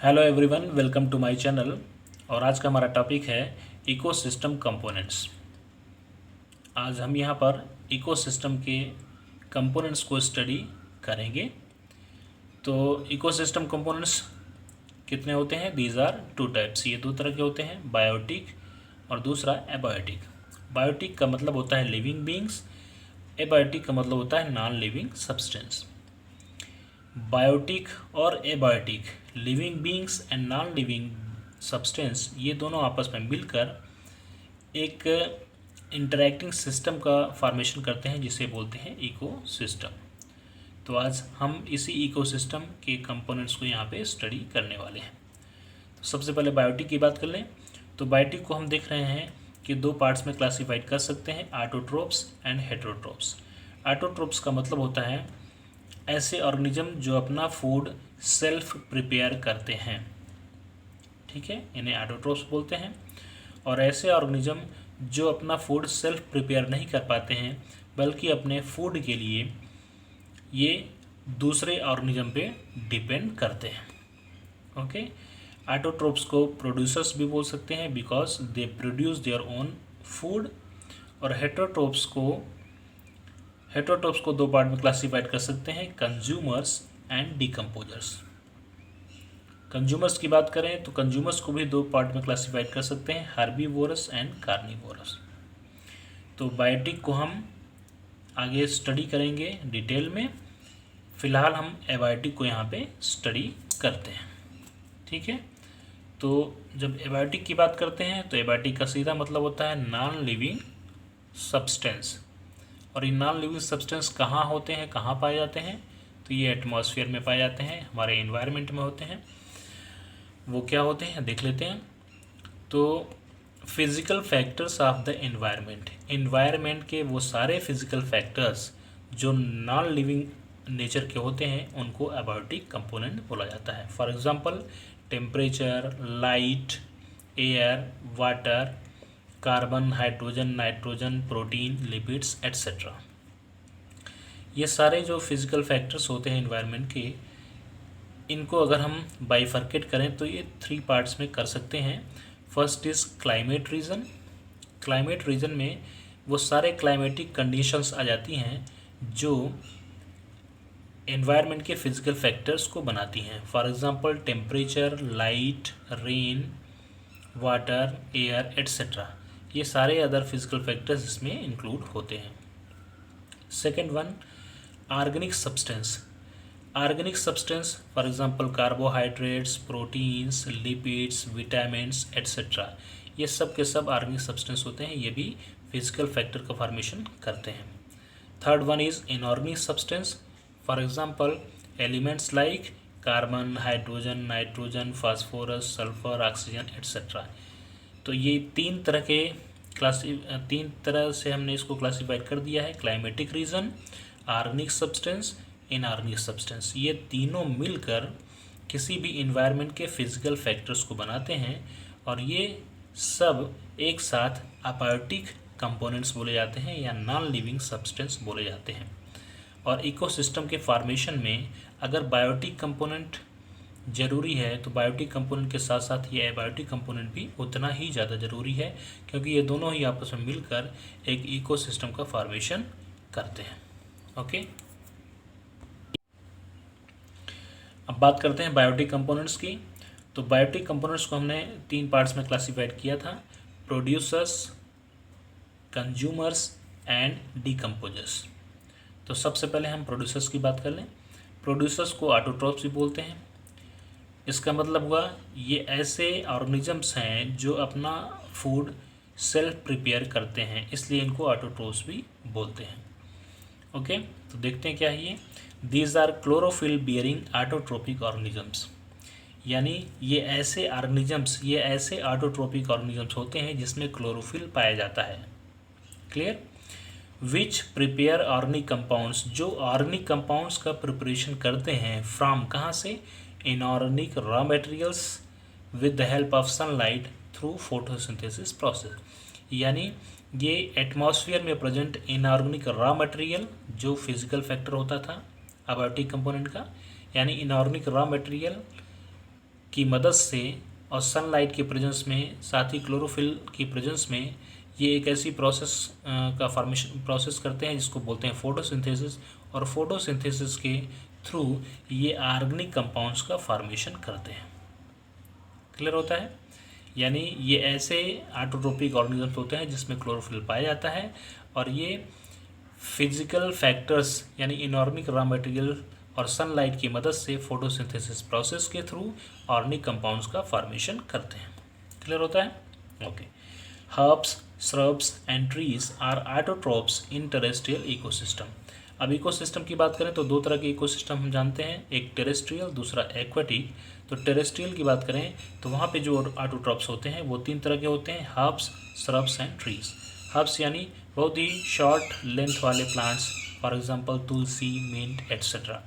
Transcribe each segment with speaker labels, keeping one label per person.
Speaker 1: Hello everyone, welcome to my channel. और आज का हमारा टॉपिक है इकोसिस्टम कंपोनेंट्स। आज हम यहाँ पर इकोसिस्टम के कंपोनेंट्स को स्टडी करेंगे। तो इकोसिस्टम कंपोनेंट्स कितने होते हैं? These are two types. ये दो तरह के होते हैं, बायोटिक और दूसरा एबायोटिक। बायोटिक का मतलब होता है लिविंग बींग्स, एबायोटिक का मतलब होता है नॉन लिविंग सब्सटेंस। बायोटिक और abiotic, living beings and non living substance, ये दोनों आपस में मिलकर एक इंटरैक्टिंग सिस्टम का फॉर्मेशन करते हैं जिसे बोलते हैं इकोसिस्टम। तो आज हम इसी इकोसिस्टम के कंपोनेंट्स को यहाँ पे स्टडी करने वाले हैं। तो सबसे पहले बायोटिक की बात कर लें। तो बायोटिक को हम देख रहे हैं कि दो पार्ट्स में क्लासीफाइड कर सकते हैं, ऑटोट्रोप्स एंड हेटेरोट्रोप्स। ऑटोट्रोप्स का मतलब होता है ऐसे ऑर्गेनिज्म जो अपना फूड सेल्फ प्रिपेयर करते हैं, ठीक है, इन्हें ऑटोट्रोप्स बोलते हैं। और ऐसे ऑर्गेनिज्म जो अपना फूड सेल्फ प्रिपेयर नहीं कर पाते हैं बल्कि अपने फूड के लिए ये दूसरे ऑर्गेनिज्म पे डिपेंड करते हैं। ओके, ऑटोट्रोप्स को प्रोड्यूसर्स भी बोल सकते हैं because they produce their own food. और हेटेरोट्रोप्स को दो पार्ट में क्लासीफाइड कर सकते हैं, कंज्यूमर्स एंड डिकम्पोजर्स। कंज्यूमर्स की बात करें तो कंज्यूमर्स को भी दो पार्ट में क्लासीफाइड कर सकते हैं, हर्बीवोरस एंड कार्निवोरस। तो बायोटिक को हम आगे स्टडी करेंगे डिटेल में। फिलहाल हम एबायोटिक को यहाँ पे स्टडी करते हैं, ठीक है। तो जब एबायोटिक की बात करते हैं तो एबायोटिक का सीधा मतलब होता है नॉन लिविंग सब्सटेंस। और ये नॉन लिविंग सब्सटेंस कहाँ होते हैं, कहाँ पाए जाते हैं? तो ये एटमॉस्फेयर में पाए जाते हैं, हमारे एनवायरनमेंट में होते हैं। वो क्या होते हैं देख लेते हैं। तो physical factors of the environment, environment के वो सारे फिज़िकल फैक्टर्स जो नॉन लिविंग नेचर के होते हैं उनको एबायोटिक कंपोनेंट बोला जाता है। For example temperature, light, air, water, carbon, hydrogen, nitrogen, protein, lipids etcetera. ये सारे जो फिज़िकल फैक्टर्स होते हैं एनवायरनमेंट के, इनको अगर हम बाइफर्केट करें तो ये थ्री पार्ट्स में कर सकते हैं। First is climate reason. Climate reason में वो सारे क्लाइमेटिक कंडीशंस आ जाती हैं जो एनवायरनमेंट के फिज़िकल फैक्टर्स को बनाती हैं। For example temperature, light, rain, water, air etcetera, ये सारे अदर फिजिकल फैक्टर्स इसमें इंक्लूड होते हैं। Second one, organic substance. Organic substance for example carbohydrates, proteins, lipids, vitamins etcetera, ये सब के सब ऑर्गेनिक सब्सटेंस होते हैं, ये भी फिजिकल फैक्टर का फॉर्मेशन करते हैं। Third one is inorganic substance. For example elements like carbon, hydrogen, nitrogen, phosphorus, sulphur, oxygen etcetera. तो ये तीन तरह से हमने इसको क्लासीफाइड कर दिया है, climatic reason, organic substance, inorganic substance. ये तीनों मिलकर किसी भी इन्वायरमेंट के फिजिकल फैक्टर्स को बनाते हैं और ये सब एक साथ अबायोटिक कंपोनेंट्स बोले जाते हैं या नॉन लिविंग सब्सटेंस बोले जाते हैं। और इकोसिस्टम के फॉर्मेशन में अगर बायोटिक कंपोनेंट ज़रूरी है तो बायोटिक कंपोनेंट के साथ साथ ये एबायोटिक कंपोनेंट भी उतना ही ज़्यादा ज़रूरी है, क्योंकि ये दोनों ही आपस में मिलकर एक इकोसिस्टम का फॉर्मेशन करते हैं। ओके, अब बात करते हैं बायोटिक कंपोनेंट्स की। तो बायोटिक कंपोनेंट्स को हमने तीन पार्ट्स में क्लासीफाइड किया था, प्रोड्यूसर्स, कंज्यूमर्स एंड डिकम्पोजर्स। तो सबसे पहले हम प्रोड्यूसर्स की बात कर लें। प्रोड्यूसर्स को ऑटोट्रोप्स भी बोलते हैं। इसका मतलब हुआ ये ऐसे ऑर्गेनिजम्स हैं जो अपना फूड सेल्फ प्रिपेयर करते हैं, इसलिए इनको ऑटोट्रोप्स भी बोलते हैं। ओके, तो देखते हैं क्या है ये। These are chlorophyll bearing autotrophic organisms, यानी ये ऐसे ऑटोट्रोपिक ऑर्गेनिजम्स होते हैं जिसमें क्लोरोफिल पाया जाता है। क्लियर? विच प्रिपेयर ऑर्गेनिक कंपाउंड्स, जो ऑर्गेनिक कंपाउंड्स का प्रिपरेशन करते हैं फ्रॉम, कहाँ से? Inorganic raw materials with the help of sunlight through photosynthesis process. यानी ये एटमॉस्फेयर में प्रेजेंट इनऑर्गेनिक रॉ मटेरियल जो फिजिकल फैक्टर होता था अबायोटिक कंपोनेंट का, यानी इनऑर्गेनिक रॉ मटेरियल की मदद से और सनलाइट के प्रेजेंस में, साथ ही क्लोरोफिल की प्रेजेंस में, ये एक ऐसी प्रोसेस का फॉर्मेशन प्रोसेस करते हैं जिसको बोलते हैं फोटोसिंथेसिस। और फोटोसिंथेसिस के थ्रू ये ऑर्गेनिक कंपाउंड्स का फॉर्मेशन करते हैं। क्लियर होता है? यानी ये ऐसे ऑटोट्रोपिक ऑर्गेनिजम्स होते हैं जिसमें क्लोरोफिल पाया जाता है, और ये फिजिकल फैक्टर्स यानी इनऑर्गेनिक रॉ मटेरियल और सनलाइट की मदद से फोटोसिंथेसिस प्रोसेस के थ्रू ऑर्गेनिक कंपाउंड्स का फॉर्मेशन करते हैं। क्लियर होता है? Okay. Herbs, shrubs and trees are autotrophs in terrestrial ecosystem. अब इकोसिस्टम की बात करें तो दो तरह के इकोसिस्टम हम जानते हैं, एक टेरेस्ट्रियल, दूसरा एक्वाटिक। तो टेरेस्ट्रियल की बात करें तो वहाँ पे जो ऑटोट्रोप्स होते हैं वो तीन तरह के होते हैं, herbs, shrubs and trees. Herbs यानी बहुत ही शॉर्ट लेंथ वाले प्लांट्स, फॉर एग्जांपल तुलसी, मिंट एट्सेट्रा।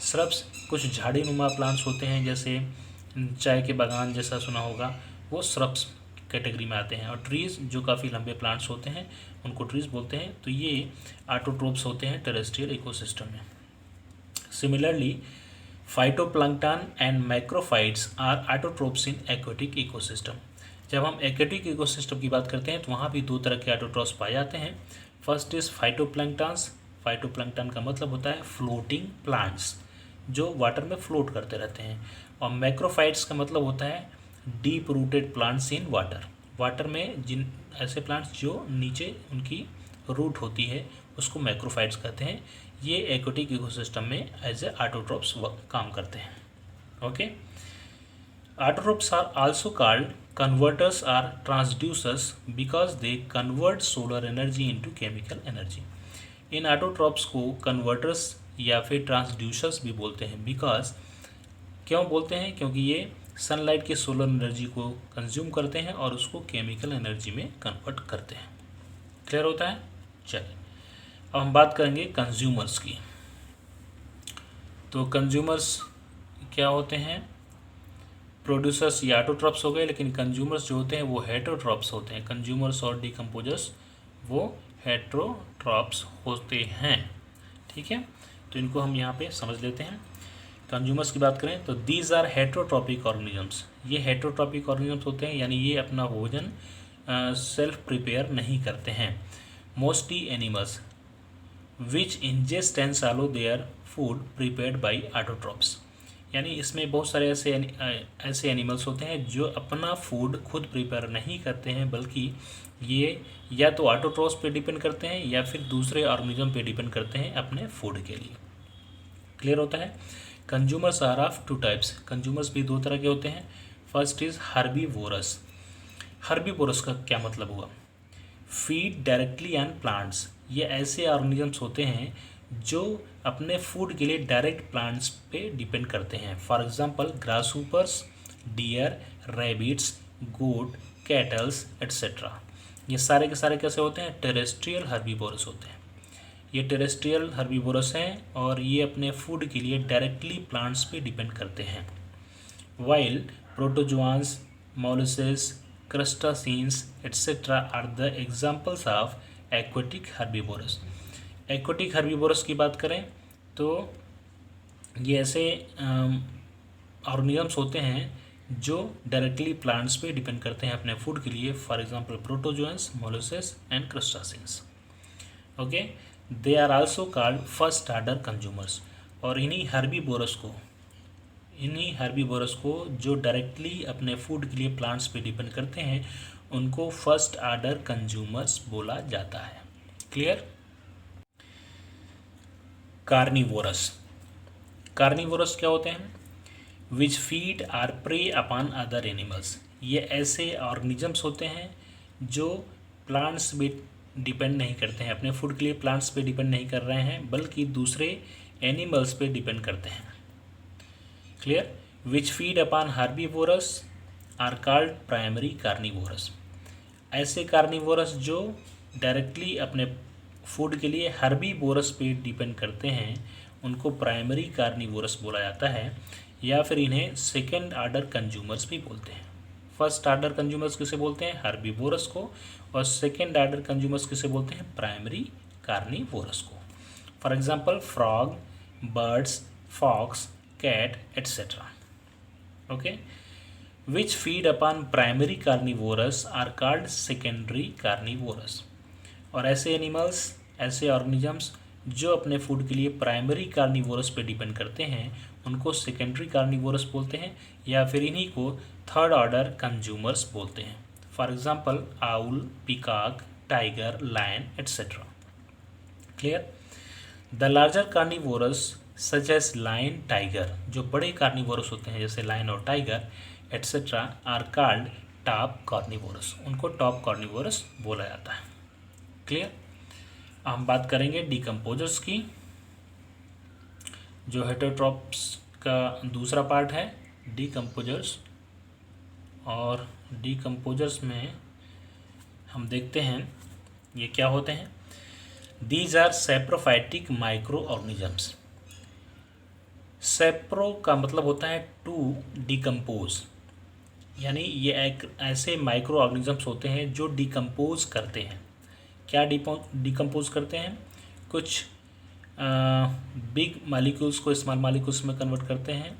Speaker 1: shrubs कुछ झाड़ी नुमा प्लांट्स होते हैं, जैसे चाय के बागान जैसा सुना होगा, वो shrubs कैटेगरी में आते हैं। और ट्रीज़ जो काफ़ी लंबे प्लांट्स होते हैं उनको ट्रीज़ बोलते हैं। तो ये ऑटोट्रोप्स होते हैं टेरेस्ट्रियल इकोसिस्टम में। Similarly phytoplankton and macrophytes are autotrophs in aquatic ecosystem. जब हम एक्वेटिक इकोसिस्टम की बात करते हैं तो वहाँ भी दो तरह के ऑटोट्रोप्स पाए जाते हैं। First is phytoplanktons. फाइटोप्लैंक्टन का मतलब होता है फ्लोटिंग प्लांट्स जो वाटर में फ्लोट करते रहते हैं। और मैक्रोफाइट्स का मतलब होता है deep rooted plants in water. Water में जिन ऐसे प्लांट्स जो नीचे उनकी रूट होती है उसको मैक्रोफाइट्स कहते हैं। ये एक्वेटिक इकोसिस्टम में एज ए ऑटोट्रोप्स काम करते हैं। Okay. Autotrophs are also called converters or transducers because they convert solar energy into chemical energy. इन ऑटोट्रोप्स को कन्वर्टर्स या फिर ट्रांसड्यूसर्स भी बोलते हैं। बिकॉज क्यों बोलते हैं? क्योंकि ये सनलाइट के सोलर एनर्जी को कंज्यूम करते हैं और उसको केमिकल एनर्जी में कन्वर्ट करते हैं। क्लियर होता है? चलिए अब हम बात करेंगे कंज्यूमर्स की। तो कंज्यूमर्स क्या होते हैं? प्रोड्यूसर्स या ऑटोट्रॉप्स हो गए, लेकिन कंज्यूमर्स जो होते हैं वो हेटरोट्रॉप्स होते हैं। कंज्यूमर्स और डिकम्पोजर्स वो हेटरोट्रॉप्स होते हैं। ठीक है, तो इनको हम यहाँ पे समझ लेते हैं। कंज्यूमर्स की बात करें तो दीज आर हेटरोट्रॉपिक ऑर्गेनिजम्स। ये हेटरोट्रॉपिक ऑर्गेनिजम्स होते हैं, यानी ये अपना भोजन सेल्फ प्रिपेयर नहीं करते हैं। Mostly animals which ingest and swallow their food prepared by autotrophs. यानी इसमें बहुत सारे ऐसे एनिमल्स होते हैं जो अपना फूड खुद प्रिपेयर नहीं करते हैं, बल्कि ये या तो ऑटोट्रॉप्स पे डिपेंड करते हैं या फिर दूसरे ऑर्गेनिज्म पे डिपेंड करते हैं अपने फूड के लिए। क्लियर होता है? Consumers are of two types. Consumers भी दो तरह के होते हैं। First is herbivorous. हर्बीवोरस का क्या मतलब हुआ? Feed directly on plants. ये ऐसे ऑर्गेनिजम्स होते हैं जो अपने फूड के लिए डायरेक्ट प्लांट्स पे डिपेंड करते हैं। For example grasshoppers, deer, rabbits, goat, cattles etcetera. ये सारे के सारे कैसे होते हैं? टेरेस्ट्रियल हर्बीवोरस होते हैं। ये टेरेस्ट्रियल हर्बीवोरस हैं और ये अपने फूड के लिए डायरेक्टली प्लांट्स पे डिपेंड करते हैं। While protozoans, molluscs, crustaceans etcetera are the examples of aquatic herbivores. Aquatic herbivores की बात करें तो ये ऐसे ऑर्गेनिजम्स होते हैं जो डायरेक्टली प्लांट्स पे डिपेंड करते हैं अपने फूड के लिए। For example protozoans, molluscs and crustaceans. Okay, they are also called first order consumers. और इन्हीं हर्बीवोरस को जो डायरेक्टली अपने फूड के लिए प्लांट्स पे डिपेंड करते हैं उनको फर्स्ट ऑर्डर कंज्यूमर्स बोला जाता है। क्लियर? कार्निवोरस। कार्निवोरस क्या होते हैं? Which feed or prey upon other animals. ये ऐसे ऑर्गेनिजम्स होते हैं जो प्लांट्स पे डिपेंड नहीं करते हैं, अपने फूड के लिए प्लांट्स पे डिपेंड नहीं कर रहे हैं, बल्कि दूसरे एनिमल्स पे डिपेंड करते हैं। Clear? Which feed upon herbivores are called primary carnivores. ऐसे कार्निवोरस जो डायरेक्टली अपने फूड के लिए हर्बीवोरस पे डिपेंड करते हैं उनको प्राइमरी कार्निवोरस बोला जाता है, या फिर इन्हें सेकेंड ऑर्डर कंज्यूमर्स भी बोलते हैं। फर्स्ट ऑर्डर कंज्यूमर्स किसे बोलते हैं? हर्बीवोरस को। और सेकेंड ऑर्डर कंज्यूमर्स किसे बोलते हैं? प्राइमरी कार्निवोरस को। For example frog, birds, fox, cat etcetera. Okay, which feed upon primary carnivores are called secondary carnivores. और ऐसे एनिमल्स, ऐसे ऑर्गेनिजम्स जो अपने फूड के लिए प्राइमरी कार्निवोरस पे डिपेंड करते हैं उनको सेकेंडरी कार्निवोरस बोलते हैं, या फिर इन्हीं को थर्ड ऑर्डर कंज्यूमर्स बोलते हैं। For example owl, peacock, tiger, lion etcetera. Clear. The larger carnivores such as lion, tiger, जो बड़े कार्निवोरस होते हैं जैसे लायन और tiger etcetera are called top carnivores, उनको टॉप कार्निवोरस बोला जाता है। क्लियर। हम बात करेंगे डिकम्पोजर्स की, जो हेटेरोट्रॉप्स का दूसरा पार्ट है डिकम्पोजर्स। और डिकम्पोजर्स में हम देखते हैं ये क्या होते हैं। These are saprophytic micro organisms. Sapro का मतलब होता है टू डिकम्पोज, यानी ये एक ऐसे माइक्रो ऑर्गेनिजम्स होते हैं जो डिकम्पोज करते हैं। क्या डिकम्पोज करते हैं? कुछ बिग मालिक्यूल्स को स्मॉल मालिक्यूल्स में कन्वर्ट करते हैं,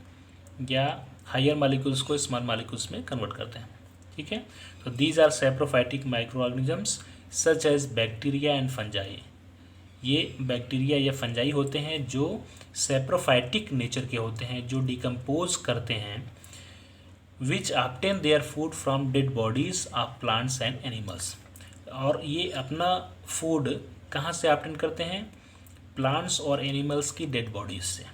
Speaker 1: या हायर मालिक्यूल्स को स्मॉल मालिक्यूल्स में कन्वर्ट करते हैं। ठीक है। तो these are saprophytic micro organisms such as bacteria and fungi. ये बैक्टीरिया या फंजाई होते हैं जो सैप्रोफाइटिक नेचर के होते हैं, जो डिकम्पोज करते हैं, which obtain their food from dead bodies of plants and animals. और ये अपना फूड कहाँ से ऑब्टेन करते हैं? प्लांट्स और एनिमल्स की डेड बॉडीज से।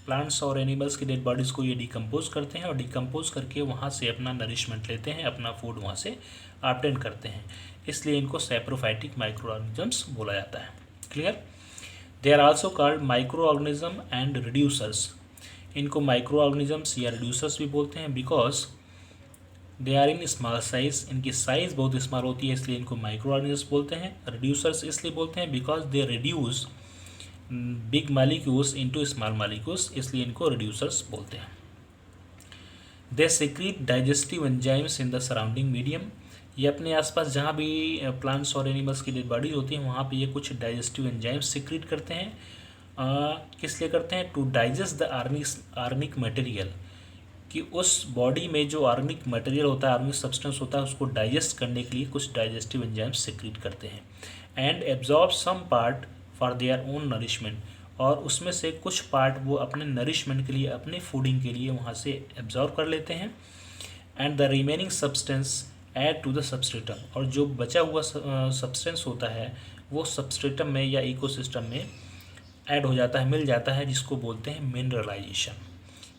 Speaker 1: प्लांट्स और एनिमल्स की डेड बॉडीज़ को ये डिकम्पोज करते हैं और डिकम्पोज करके वहाँ से अपना नरिशमेंट लेते हैं, अपना फूड वहाँ से ऑब्टेन करते हैं, इसलिए इनको सैप्रोफाइटिक माइक्रो ऑर्गेनिजम्स बोला जाता है। Clear. They are also called micro organism and reducers. इनको माइक्रो ऑर्गेनिजम्स या रिड्यूसर्स भी बोलते हैं because they are in small size. इनकी साइज़ बहुत स्मॉल होती है इसलिए इनको माइक्रो ऑर्गेनिजम्स बोलते हैं। रिड्यूसर्स इसलिए बोलते हैं because they reduce big molecules into small molecules, इसलिए इनको रिड्यूसर्स बोलते हैं। They secrete digestive enzymes in the surrounding medium. ये अपने आसपास जहाँ भी प्लांट्स और एनिमल्स की डेड बॉडीज होती हैं वहाँ पे ये कुछ डाइजेस्टिव एंजाइम्स सीक्रेट करते हैं। किस लिए करते हैं? To digest the organic material, कि उस बॉडी में जो ऑर्गेनिक मटेरियल होता है, ऑर्गेनिक सब्सटेंस होता है, उसको डाइजेस्ट करने के लिए कुछ डाइजेस्टिव एंजाइम्स सीक्रेट करते हैं। And absorb some part for their own nourishment. और उसमें से कुछ पार्ट वो अपने नरिशमेंट के लिए, अपने फूडिंग के लिए वहाँ से एब्जॉर्ब कर लेते हैं। And the remaining substance add to the substratum. और जो बचा हुआ सब्सटेंस होता है वो सबस्ट्रेटम में या इकोसिस्टम में ऐड हो जाता है, मिल जाता है, जिसको बोलते हैं मिनरलाइजेशन।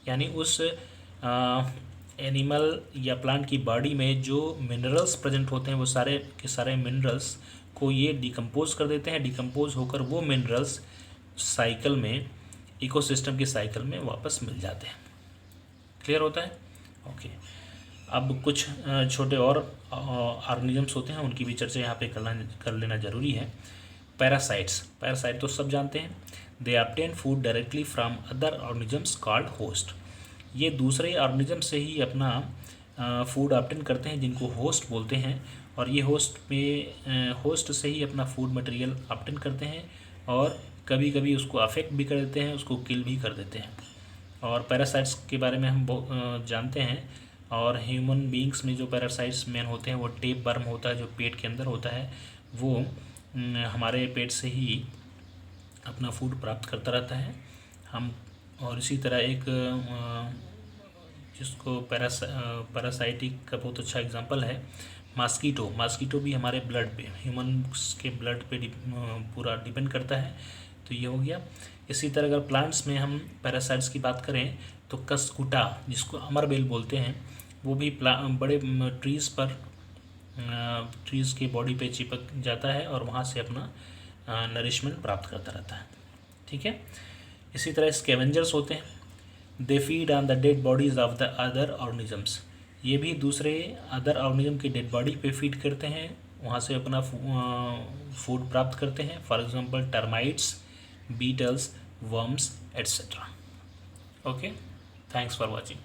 Speaker 1: यानी उस एनिमल या प्लांट की बॉडी में जो मिनरल्स प्रेजेंट होते हैं वो सारे के सारे मिनरल्स को ये डिकम्पोज कर देते हैं। डिकम्पोज होकर वो मिनरल्स साइकिल में, इकोसिस्टम की साइकिल में वापस मिल जाते हैं। क्लियर होता है? ओके। अब कुछ छोटे और ऑर्गेनिजम्स होते हैं, उनकी भी चर्चा यहाँ पे कर लेना ज़रूरी है। पैरासाइट्स। पैरासाइट तो सब जानते हैं। They obtain food directly from other organisms called host. ये दूसरे ऑर्गेनिज्म से ही अपना फूड ऑब्टेन करते हैं, जिनको होस्ट बोलते हैं। और ये होस्ट से ही अपना फूड मटेरियल ऑब्टेन करते हैं और कभी कभी उसको अफेक्ट भी कर देते हैं, उसको किल भी कर देते हैं। और पैरासाइट्स के बारे में हम जानते हैं। और ह्यूमन बींग्स में जो पैरासाइट्स मेन होते हैं वो टेप वर्म होता है, जो पेट के अंदर होता है, वो हमारे पेट से ही अपना फूड प्राप्त करता रहता है। हम और इसी तरह एक जिसको पैरासाइटिक का बहुत अच्छा एग्जांपल है मॉस्किटो। मॉस्किटो भी हमारे ब्लड पे, ह्यूमन्स के ब्लड पे पूरा डिपेंड करता है। तो ये हो गया। इसी तरह अगर प्लांट्स में हम पैरासाइट्स की बात करें तो कस्कुटा, जिसको अमरबेल बोलते हैं, वो भी बड़े ट्रीज़ के बॉडी पे चिपक जाता है और वहाँ से अपना नरिशमेंट प्राप्त करता रहता है। ठीक है। इसी तरह स्कैवेंजर्स होते हैं। They feed on the dead bodies of the other organisms. ये भी दूसरे अदर ऑर्गेनिज्म की डेड बॉडी पे फीड करते हैं, वहाँ से अपना फूड प्राप्त करते हैं। For example termites, beetles, worms etcetera. Okay, thanks for watching.